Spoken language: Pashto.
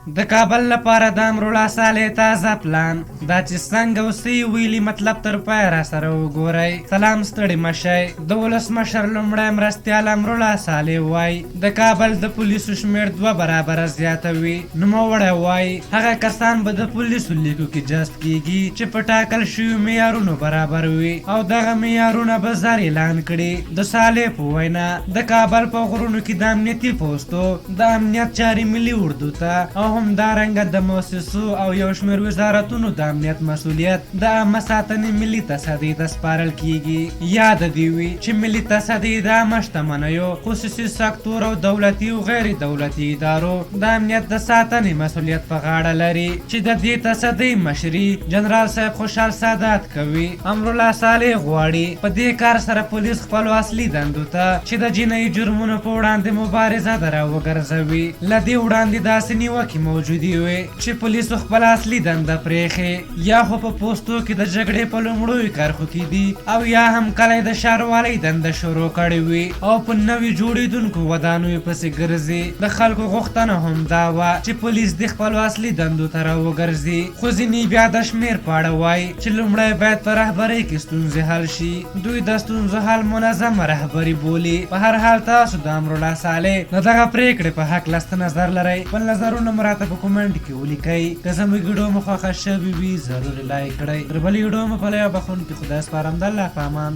د کابل لپاره د امرالله صالح تازه پلان دا چې څنګه اوسئ ویلي مطلب تر پایه را سره وګورئ. سلام ستړي مشئ. د ولسمشر لومړی مرستیال امرالله صالح وایي د کابل د پولیسو شمېر 2 برابره زیاتوي. نوموړی وایي هغه کسان به د پولیسو لیکو کې جذب کیږي چې په ټاکل شویو معیارونو برابر وي او دغه معیارونه به زر اعلان کړي. د صالح په وینا د کابل په غرونو کې د امنیتي پوستو د امنیت چارې ملي اردو ته او همدارنګه د مؤسسو او یو شمېر وزارتونو د امنیت مسؤلیت د عامه ساتنې ملي تصدۍ ته سپارل کیږي. یاد دې وي چې ملي تصدۍ د عامه شتمنیو، خصوصي سکتور او دولتي او غیر دولتي ادارو د امنیت د ساتنې مسؤلیت په غاړه لري چې د دې تصدۍ مشري جنرال صاحب خوشحال سادات کوي. امرالله صالح غواړي په دې کار سره پولیس خپلو اصلي دندو ته چې د جنایي جرمونو په وړاندې مبارزه دره وګرځوي. له دې وړاندې داسې نیوکې موجودې وي چې پولیسو خپل اصلي دنده پرېښې یا خو په پوستو کې د جګړې په لومړیو کرښو کې دي او یا هم کله د ښاروالۍ دنده شروع کړې وي او په نوي جوړېدونکو ودانیو پسې ګرځي. د خلکو غوښتنه هم دا وه چې پولیس د خپلو اصلي دندو ته راوګرځي. خو ځینې بیا د شمېر په اړه وایي چې لومړی باید په رهبرۍ کې ستونزې حل شي. دوی د ستونزو حل منظمه رهبري بولي. په هر حال تاسو د امرالله صالح د دغه پرېکړې په هکله څه نظر لرئ؟ خپل نظرونه راته په کومنټ کې ولیکئ. که زموږ ویډیو مو خوښه شوې وي ضرور لایک کړئ. تر بلې ویډیو مو په لایق بخښونکي خدای سپارم. د الله په امان.